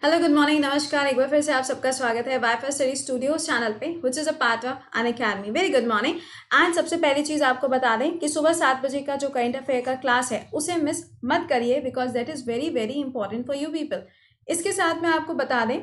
Hello good morning नमस्कार। एक बार फिर से आप सबका स्वागत है वाईफाई स्टडी स्टूडियोज चैनल पे which is a part of an academy. Very good morning. And सबसे पहली चीज़ आपको बता दें कि सुबह 7 बजे का जो करंट अफेयर का क्लास है उसे मिस मत करिए because that is very very important for you people. इसके साथ में आपको बता दें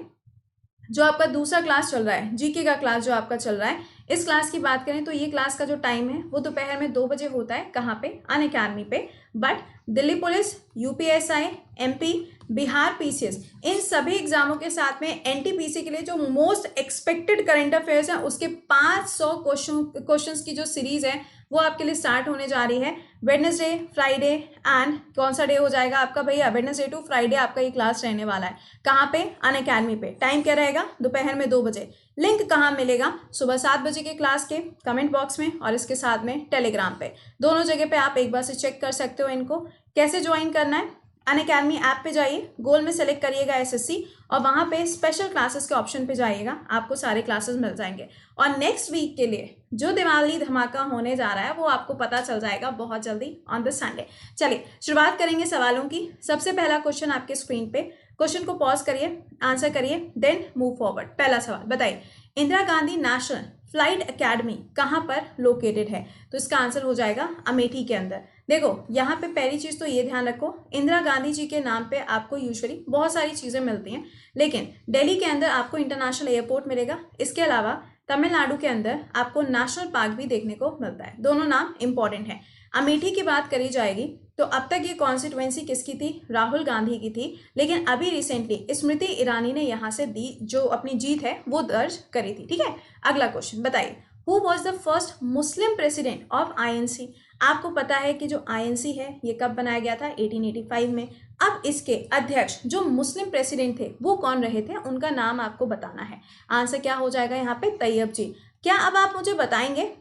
जो आपका दूसरा क्लास चल रहा है जीके का क्लास जो आपका चल रहा है, इस क्लास की बात करें तो ये क्लास का जो टाइम है वो दोपहर में 2 बजे होता है। कहाँ पे? अन अकेडमी पे। But Delhi police, UPSI, MP, Bihar PCS, इन सभी एग्जामों के साथ में एनटीपीसी के लिए जो मोस्ट एक्सपेक्टेड करंट अफेयर्स है उसके 500 क्वेश्चंस की जो सीरीज है वो आपके लिए स्टार्ट होने जा रही है। वेडनेसडे, फ्राइडे एंड कौन सा डे हो जाएगा आपका भैया? वेडनेसडे टू फ्राइडे आपका ये क्लास रहने वाला है। कहाँ पे? अन अकेडमी पे। टाइम क्या रहेगा? दोपहर में 2 बजे। लिंक कहाँ मिलेगा? सुबह 7 बजे के क्लास के कमेंट बॉक्स में और इसके साथ में टेलीग्राम पे, दोनों जगह पे आप एक बार से चेक कर सकते हो इनको। कैसे ज्वाइन करना है? अन अकेडमी ऐप पे जाइए, गोल में सेलेक्ट करिएगा एसएससी और वहाँ पे स्पेशल क्लासेस के ऑप्शन पे जाइएगा, आपको सारे क्लासेस मिल जाएंगे। और नेक्स्ट वीक के लिए जो दिवाली धमाका होने जा रहा है वो आपको पता चल जाएगा बहुत जल्दी ऑन द संडे। चलिए शुरुआत करेंगे सवालों की। सबसे पहला क्वेश्चन आपके स्क्रीन पे, क्वेश्चन को पॉज करिए, आंसर करिए, देन मूव फॉरवर्ड। पहला सवाल बताइए, Indira Gandhi national flight academy कहाँ पर लोकेटेड है? तो इसका आंसर हो जाएगा अमेठी के अंदर। देखो यहाँ पे पहली चीज तो ये ध्यान रखो, इंदिरा गांधी जी के नाम पे आपको यूजुअली बहुत सारी चीजें मिलती हैं, लेकिन दिल्ली के अंदर आपको इंटरनेशनल एयरपोर्ट मिलेगा। इसके अलावा तमिलनाडु के अंदर आपको नेशनल पार्क भी देखने को मिलता है। दोनों नाम इंपॉर्टेंट है। अमेठी की बात करी जाएगी तो अब तक ये कॉन्स्टिट्यूएंसी किसकी थी? राहुल गांधी की थी, लेकिन अभी रिसेंटली स्मृति ईरानी ने यहाँ से दी जो अपनी जीत है वो दर्ज करी थी। ठीक है, अगला क्वेश्चन बताइए, who was the first Muslim president of INC? आपको पता है कि जो आईएनसी है ये कब बनाया गया था? 1885 में। अब इसके अध्यक्ष जो मुस्लिम प्रेसिडेंट थे वो कौन रहे थे? उनका नाम आपको बताना है। आंसर क्या हो जाएगा यहाँ पे? तैयब जी। क्या अब आप मुझे बताएंगे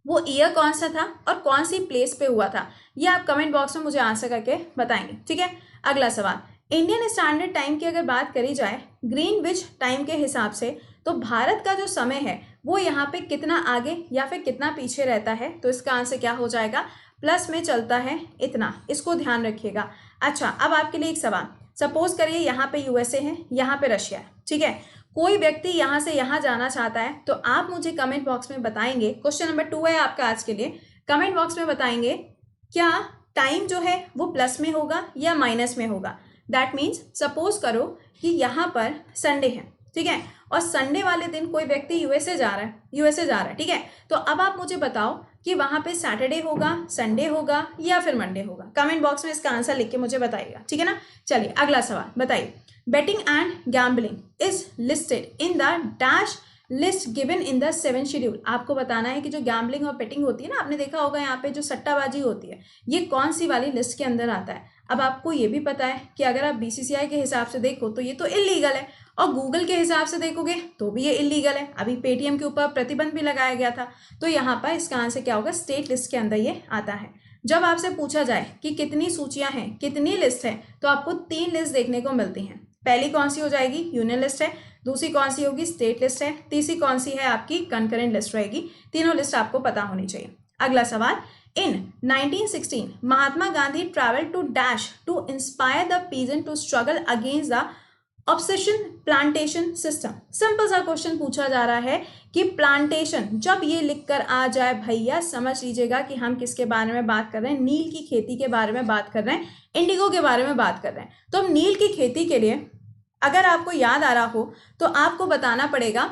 वो ईयर कौन सा था और कौन सी प्लेस पे हुआ था? ये आप कमेंट बॉक्स में मुझे आंसर करके बताएंगे। ठीक है, अगला सवाल, इंडियन स्टैंडर्ड टाइम की अगर बात करी जाए ग्रीनविच टाइम के हिसाब से तो भारत का जो समय है वो यहाँ पे कितना आगे या फिर कितना पीछे रहता है? तो इसका आंसर क्या हो जाएगा? प्लस में चलता है इतना, इसको ध्यान रखिएगा। अच्छा, अब आपके लिए एक सवाल, सपोज करिए यहाँ पे यूएसए है, यहाँ पे रशिया है। ठीक है, कोई व्यक्ति यहाँ से यहाँ जाना चाहता है तो आप मुझे कमेंट बॉक्स में बताएंगे, क्वेश्चन नंबर 2 है आपका आज के लिए, कमेंट बॉक्स में बताएंगे क्या टाइम जो है वो प्लस में होगा या माइनस में होगा। दैट मीन्स सपोज करो कि यहाँ पर संडे है, ठीक है, और संडे वाले दिन कोई व्यक्ति यूएसए जा रहा है, ठीक है, तो अब आप मुझे बताओ कि वहां पे सैटरडे होगा, संडे होगा या फिर मंडे होगा। कमेंट बॉक्स में इसका आंसर लिख के मुझे बताइएगा। ठीक है ना, चलिए अगला सवाल बताइए, betting and gambling is listed in the dash list given in the 7 schedule. आपको बताना है कि जो गैम्बलिंग और बेटिंग होती है ना, आपने देखा होगा यहाँ पे जो सट्टाबाजी होती है ये कौन सी वाली लिस्ट के अंदर आता है। अब आपको ये भी पता है कि अगर आप बीसीसीआई के हिसाब से देखो तो ये तो इलीगल है, और गूगल के हिसाब से देखोगे तो भी ये इलीगल है। अभी पेटीएम के ऊपर प्रतिबंध भी लगाया गया था, तो यहाँ पर इसका आंसर क्या होगा? स्टेट लिस्ट के अंदर ये आता है। जब आपसे पूछा जाए कि कितनी सूचियां हैं, कितनी लिस्ट है, तो आपको 3 लिस्ट देखने को मिलती हैं। पहली कौन सी हो जाएगी? यूनियन लिस्ट है। दूसरी कौन सी होगी? स्टेट लिस्ट है। तीसरी कौन सी है? आपकी कंकरेंट लिस्ट रहेगी। तीनों लिस्ट आपको पता होनी चाहिए। अगला सवाल, in 1916 Mahatma Gandhi travel to dash to inspire the peasant to struggle against the obsession plantation system. Simple सा क्वेश्चन पूछा जा रहा है कि प्लांटेशन, जब ये लिखकर आ जाए भैया समझ लीजिएगा कि हम किसके बारे में बात कर रहे हैं? नील की खेती के बारे में बात कर रहे हैं, इंडिगो के बारे में बात कर रहे हैं। तो हम नील की खेती के लिए अगर आपको याद आ रहा हो तो आपको बताना पड़ेगा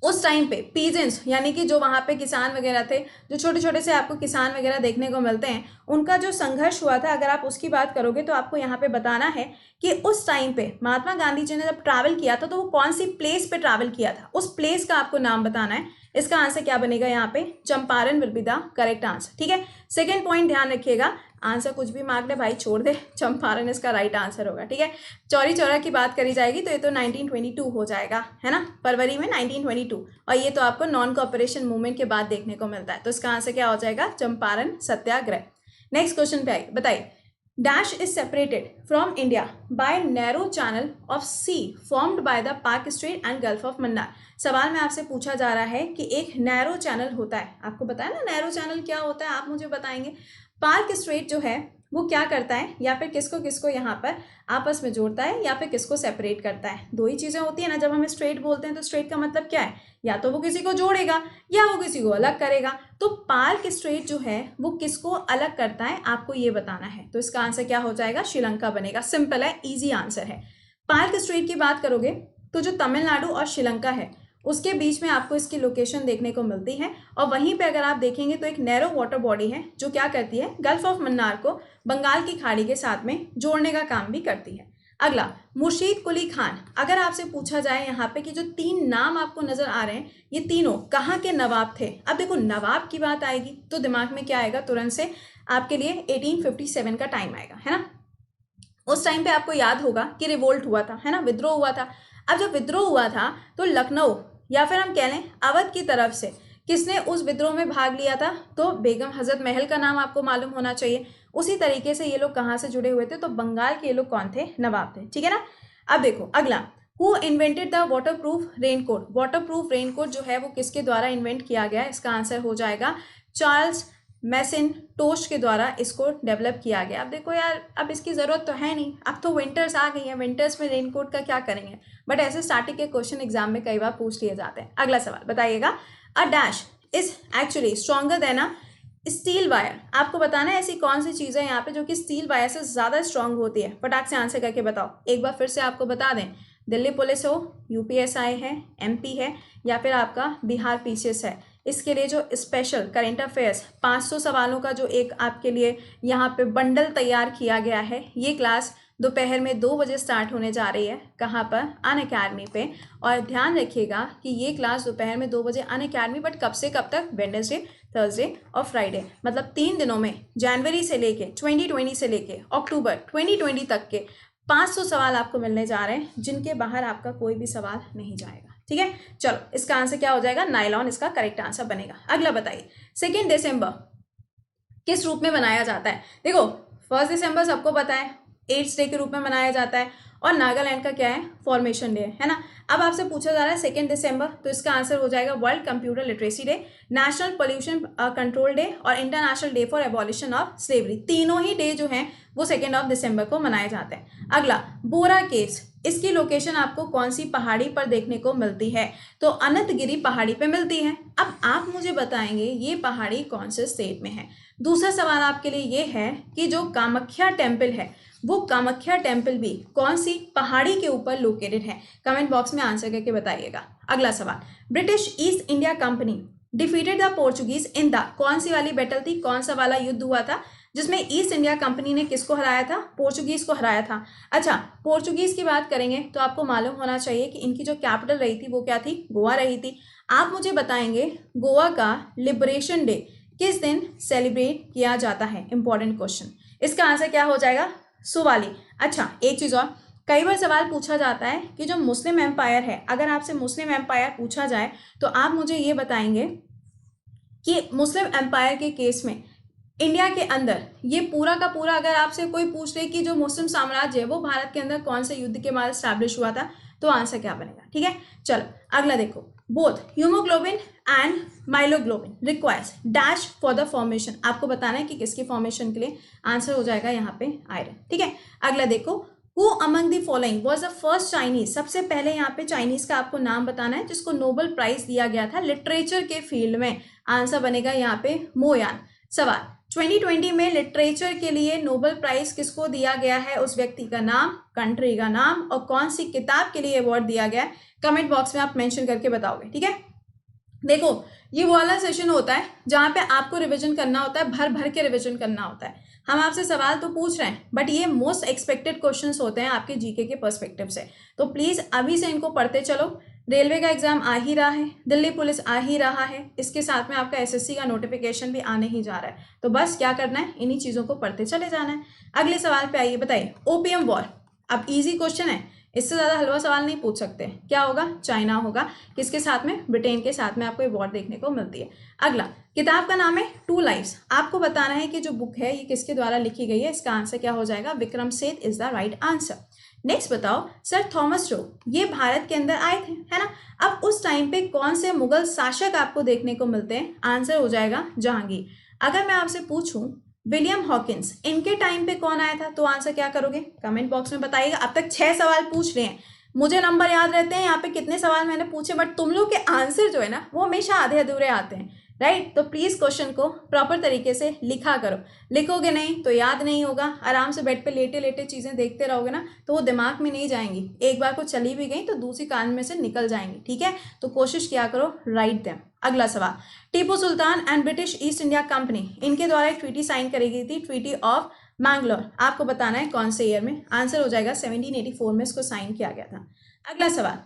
उस टाइम पे पीजेंट्स यानी कि जो वहाँ पे किसान वगैरह थे, जो छोटे छोटे से आपको किसान वगैरह देखने को मिलते हैं, उनका जो संघर्ष हुआ था अगर आप उसकी बात करोगे तो आपको यहाँ पे बताना है कि उस टाइम पे महात्मा गांधी जी ने जब ट्रैवल किया था तो वो कौन सी प्लेस पे ट्रैवल किया था, उस प्लेस का आपको नाम बताना है। इसका आंसर क्या बनेगा यहाँ पे? Champaran will be the correct answer. ठीक है, सेकेंड पॉइंट ध्यान रखिएगा, आंसर कुछ भी मांग ले भाई छोड़ दे, चंपारण इसका राइट आंसर होगा। ठीक है, चौरी चौरा की बात करी जाएगी तो ये तो 1922 हो जाएगा, है ना, फरवरी में 1922, और ये तो आपको नॉन कॉपरेशन मूवमेंट के बाद देखने को मिलता है। तो इसका आंसर क्या हो जाएगा? चंपारण सत्याग्रह। नेक्स्ट क्वेश्चन पे आइए, बताइए, dash is separated from India by narrow channel of sea formed by the Palk strait and gulf of Mannar. सवाल में आपसे पूछा जा रहा है कि एक नैरो चैनल होता है, आपको पता है ना नैरो चैनल क्या होता है? आप मुझे बताएंगे। पार्क स्ट्रेट जो है वो क्या करता है, या फिर किसको किसको यहाँ पर आपस में जोड़ता है, या फिर किसको सेपरेट करता है। दो ही चीज़ें होती है ना। जब हम स्ट्रेट बोलते हैं तो स्ट्रेट का मतलब क्या है, या तो वो किसी को जोड़ेगा या वो किसी को अलग करेगा। तो पार्क स्ट्रेट जो है वो किसको अलग करता है, आपको ये बताना है। तो इसका आंसर क्या हो जाएगा, श्रीलंका बनेगा। सिंपल है, ईजी आंसर है। पार्क स्ट्रेट की बात करोगे तो जो तमिलनाडु और श्रीलंका है उसके बीच में आपको इसकी लोकेशन देखने को मिलती है। और वहीं पे अगर आप देखेंगे तो एक नैरो वाटर बॉडी है जो क्या करती है, गल्फ ऑफ मन्नार को बंगाल की खाड़ी के साथ में जोड़ने का काम भी करती है। अगला, मुर्शीद कुली खान। अगर आपसे पूछा जाए यहाँ पे कि जो 3 नाम आपको नजर आ रहे हैं ये तीनों कहाँ के नवाब थे। अब देखो, नवाब की बात आएगी तो दिमाग में क्या आएगा, तुरंत से आपके लिए 1857 का टाइम आएगा, है ना। उस टाइम पे आपको याद होगा कि रिवोल्ट हुआ था, है ना, विद्रोह हुआ था। अब जब विद्रोह हुआ था तो लखनऊ या फिर हम कह लें अवध की तरफ से किसने उस विद्रोह में भाग लिया था, तो बेगम हजरत महल का नाम आपको मालूम होना चाहिए। उसी तरीके से ये लोग कहाँ से जुड़े हुए थे, तो बंगाल के ये लोग कौन थे, नवाब थे, ठीक है ना। अब देखो अगला, who invented the water proof raincoat. Water proof raincoat जो है वो किसके द्वारा इन्वेंट किया गया, इसका आंसर हो जाएगा चार्ल्स मैकिन्टोश के द्वारा इसको डेवलप किया गया। अब देखो यार, अब इसकी ज़रूरत तो है नहीं, अब तो विंटर्स आ गई है, विंटर्स में रेनकोट का क्या करेंगे, बट ऐसे स्टार्टिंग के क्वेश्चन एग्जाम में कई बार पूछ लिए जाते हैं। अगला सवाल बताइएगा, a dash is actually stronger than a steel wire. आपको बताना है ऐसी कौन सी चीज़ है यहाँ पे जो कि स्टील वायर से ज़्यादा स्ट्रॉन्ग होती है। फटाक से आंसर करके बताओ। एक बार फिर से आपको बता दें, दिल्ली पुलिस हो, यूपीएसआई है, एमपी है, या फिर आपका बिहार पीसीएस है। इसके लिए जो स्पेशल करेंट अफेयर्स 500 सवालों का जो एक आपके लिए यहाँ पे बंडल तैयार किया गया है, ये क्लास दोपहर में 2 बजे स्टार्ट होने जा रही है। कहाँ पर, अनअकैडमी पे। और ध्यान रखिएगा कि ये क्लास दोपहर में 2 बजे अनअकैडमी, बट कब से कब तक, वेडनेसडे, थर्सडे और फ्राइडे, मतलब 3 दिनों में, जनवरी से लेके 2020 से लेके अक्टूबर 2020 तक के 500 सवाल आपको मिलने जा रहे हैं, जिनके बाहर आपका कोई भी सवाल नहीं जाएगा, ठीक है। चलो, इसका आंसर क्या हो जाएगा, नायलॉन इसका करेक्ट आंसर बनेगा। अगला बताइए, 2 दिसंबर किस रूप में मनाया जाता है। देखो, 1 दिसंबर सबको पता है, एड्स डे के रूप में मनाया जाता है, और नागालैंड का क्या है, फॉर्मेशन डे है ना। अब आपसे पूछा जा रहा है 2 दिसंबर, तो इसका आंसर हो जाएगा world computer literacy day, national pollution control day और international day for abolition of slavery. तीनों ही डे जो हैं वो 2 दिसंबर को मनाए जाते हैं। अगला, बोरा केव्स, इसकी लोकेशन आपको कौन सी पहाड़ी पर देखने को मिलती है, तो अनंतगिरी पहाड़ी पे मिलती है। अब आप मुझे बताएंगे ये पहाड़ी कौन से स्टेट में है। दूसरा सवाल आपके लिए ये है कि जो कामाख्या टेम्पल है, वो कामाख्या टेम्पल भी कौन सी पहाड़ी के ऊपर लोकेटेड है। कमेंट बॉक्स में आंसर करके बताइएगा। अगला सवाल, British East India company defeated the Portuguese in the, कौन सी वाली बैटल थी, कौन सा वाला युद्ध हुआ था जिसमें ईस्ट इंडिया कंपनी ने किसको हराया था, पोर्चुगीज को हराया था। अच्छा, पोर्चुगीज की बात करेंगे तो आपको मालूम होना चाहिए कि इनकी जो कैपिटल रही थी वो क्या थी, गोवा रही थी। आप मुझे बताएंगे गोवा का लिबरेशन डे किस दिन सेलिब्रेट किया जाता है, इंपॉर्टेंट क्वेश्चन। इसका आंसर क्या हो जाएगा, सुवाली। अच्छा, एक चीज़ और, कई बार सवाल पूछा जाता है कि जो मुस्लिम एम्पायर है, अगर आपसे मुस्लिम एम्पायर पूछा जाए तो आप मुझे ये बताएंगे कि मुस्लिम एम्पायर के केस में इंडिया के अंदर ये पूरा का पूरा, अगर आपसे कोई पूछ ले कि जो मुस्लिम साम्राज्य है वो भारत के अंदर कौन से युद्ध के बाद स्टैब्लिश हुआ था, तो आंसर क्या बनेगा, ठीक है। चलो अगला देखो, both haemoglobin and myoglobin requires dash for the formation. आपको बताना है कि किसकी फॉर्मेशन के लिए, आंसर हो जाएगा यहाँ पे आयरन, ठीक है। अगला देखो, who among the following was the first Chinese, सबसे पहले यहाँ पे चाइनीज का आपको नाम बताना है जिसको नोबेल प्राइज दिया गया था लिटरेचर के फील्ड में। आंसर बनेगा यहाँ पे मो यान। सवाल, 2020 में लिटरेचर के लिए नोबेल प्राइज किसको दिया गया है, उस व्यक्ति का नाम, कंट्री का नाम और कौन सी किताब के लिए अवार्ड दिया गया है, कमेंट बॉक्स में आप मेंशन करके बताओगे, ठीक है। देखो, ये वो वाला सेशन होता है जहाँ पे आपको रिवीजन करना होता है, भर भर के रिवीजन करना होता है। हम आपसे सवाल तो पूछ रहे हैं, बट ये मोस्ट एक्सपेक्टेड क्वेश्चंस होते हैं आपके जीके के पर्सपेक्टिव से। तो प्लीज़ अभी से इनको पढ़ते चलो। रेलवे का एग्जाम आ ही रहा है, दिल्ली पुलिस आ ही रहा है, इसके साथ में आपका एसएससी का नोटिफिकेशन भी आने ही जा रहा है। तो बस क्या करना है, इन्हीं चीज़ों को पढ़ते चले जाना है। अगले सवाल पे आइए, बताइए ओपियम वॉर। अब इजी क्वेश्चन है, इससे ज़्यादा हलवा सवाल नहीं पूछ सकते। क्या होगा, चाइना होगा, किसके साथ में, ब्रिटेन के साथ में आपको ये वॉर देखने को मिलती है। अगला, किताब का नाम है टू लाइव्स। आपको बताना है कि जो बुक है ये किसके द्वारा लिखी गई है, इसका आंसर क्या हो जाएगा, Vikram Seth is the right answer. Next बताओ, सर थॉमस रो ये भारत के अंदर आए थे, है ना। अब उस टाइम पे कौन से मुगल शासक आपको देखने को मिलते हैं, आंसर हो जाएगा जहांगीर। अगर मैं आपसे पूछूं विलियम हॉकिंस, इनके टाइम पे कौन आया था? तो आंसर क्या करोगे? कमेंट बॉक्स में बताइएगा। अब तक 6 सवाल पूछ रहे हैं, मुझे नंबर याद रहते हैं यहाँ पे कितने सवाल मैंने पूछे, बट तुम लोग के आंसर जो है ना वो हमेशा आधे अधूरे आते हैं, राइट? तो प्लीज क्वेश्चन को प्रॉपर तरीके से लिखा करो। लिखोगे नहीं तो याद नहीं होगा। आराम से बेड पे लेटे लेटे चीजें देखते रहोगे ना तो वो दिमाग में नहीं जाएंगी। एक बार को चली भी गई तो दूसरी कान में से निकल जाएंगी, ठीक है? तो कोशिश किया करो, राइट देम। अगला सवाल, Tipu Sultan and British East India Company, इनके द्वारा एक ट्रीटी साइन करी गई थी, ट्रीटी ऑफ मैंगलोर। आपको बताना है कौन से ईयर में। आंसर हो जाएगा 1784 में इसको साइन किया गया था। अगला सवाल,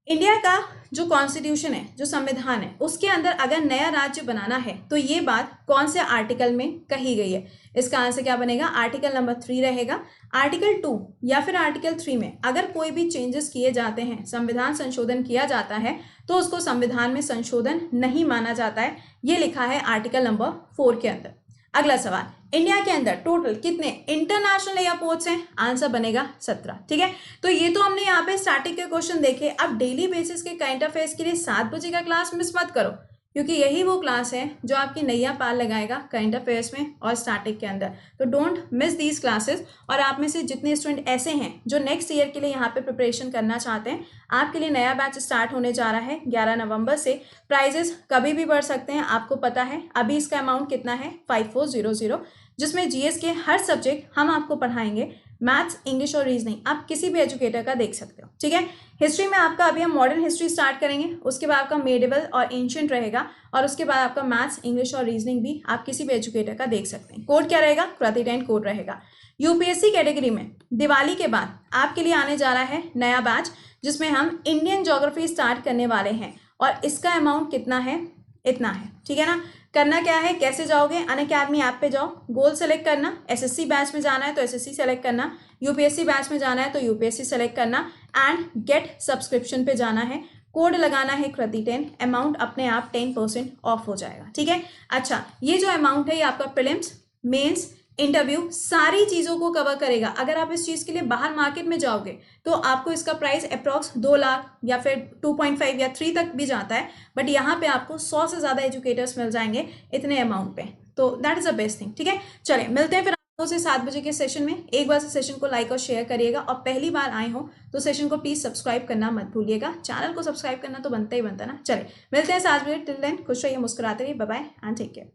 इंडिया का जो कॉन्स्टिट्यूशन है, जो संविधान है, उसके अंदर अगर नया राज्य बनाना है तो ये बात कौन से आर्टिकल में कही गई है? इसका आंसर क्या बनेगा? आर्टिकल नंबर 3 रहेगा। आर्टिकल 2 या फिर आर्टिकल 3 में अगर कोई भी चेंजेस किए जाते हैं, संविधान संशोधन किया जाता है, तो उसको संविधान में संशोधन नहीं माना जाता है। ये लिखा है आर्टिकल नंबर 4 के अंदर। अगला सवाल, इंडिया के अंदर टोटल कितने इंटरनेशनल एयरपोर्ट्स हैं? आंसर बनेगा 17, ठीक है? तो ये तो हमने यहाँ पे स्टैटिक के क्वेश्चन देखे। अब डेली बेसिस के करंट अफेयर्स के लिए 7 बजे का क्लास मिस मत करो, क्योंकि यही वो क्लास है जो आपकी नैया पार लगाएगा करंट अफेयर्स में और स्टैटिक के अंदर। तो डोंट मिस दीज क्लासेस। और आप में से जितने स्टूडेंट ऐसे हैं जो नेक्स्ट ईयर के लिए यहाँ पे प्रिपरेशन करना चाहते हैं, आपके लिए नया बैच स्टार्ट होने जा रहा है 11 नवंबर से। प्राइजेस कभी भी बढ़ सकते हैं, आपको पता है। अभी इसका अमाउंट कितना है? 5400, जिसमें जीएस के हर सब्जेक्ट हम आपको पढ़ाएंगे। मैथ्स, इंग्लिश और रीजनिंग आप किसी भी एजुकेटर का देख सकते हो, ठीक है? हिस्ट्री में आपका अभी हम मॉडर्न हिस्ट्री स्टार्ट करेंगे, उसके बाद आपका मेडिवल और एंशिएंट रहेगा, और उसके बाद आपका मैथ्स, इंग्लिश और रीजनिंग भी आप किसी भी एजुकेटर का देख सकते हैं। कोड क्या रहेगा? कृति10 कोड रहेगा। यूपीएससी कैटेगरी में दिवाली के बाद आपके लिए आने जा रहा है नया बैच, जिसमें हम इंडियन ज्योग्राफी स्टार्ट करने वाले हैं, और इसका अमाउंट कितना है? इतना है, ठीक है ना? करना क्या है, कैसे जाओगे? अनअकैडमी ऐप पे जाओ, गोल सेलेक्ट करना। एसएससी बैच में जाना है तो एसएससी सेलेक्ट करना, यूपीएससी बैच में जाना है तो यूपीएससी सेलेक्ट करना, एंड गेट सब्सक्रिप्शन पे जाना है। कोड लगाना है कृति10, अमाउंट अपने आप 10% ऑफ हो जाएगा, ठीक है? अच्छा, ये जो अमाउंट है ये आपका प्रीलिम्स, मेंस, इंटरव्यू सारी चीज़ों को कवर करेगा। अगर आप इस चीज़ के लिए बाहर मार्केट में जाओगे तो आपको इसका प्राइस अप्रॉक्स 2 लाख या फिर 2.5 या 3 तक भी जाता है, बट यहाँ पे आपको 100 से ज़्यादा एजुकेटर्स मिल जाएंगे इतने अमाउंट पे। तो that is the best thing, ठीक है? चलिए मिलते हैं फिर 2 से 7 बजे के सेशन में। एक बार से सेशन को लाइक और शेयर करिएगा, और पहली बार आए हो तो सेशन को प्लीज़ सब्सक्राइब करना मत भूलिएगा। चैनल को सब्सक्राइब करना तो बनता ही बनता ना। चलिए मिलते हैं 7 बजे। टिल देन खुश रहिए, मुस्कुराते रहिए। Bye bye and take care.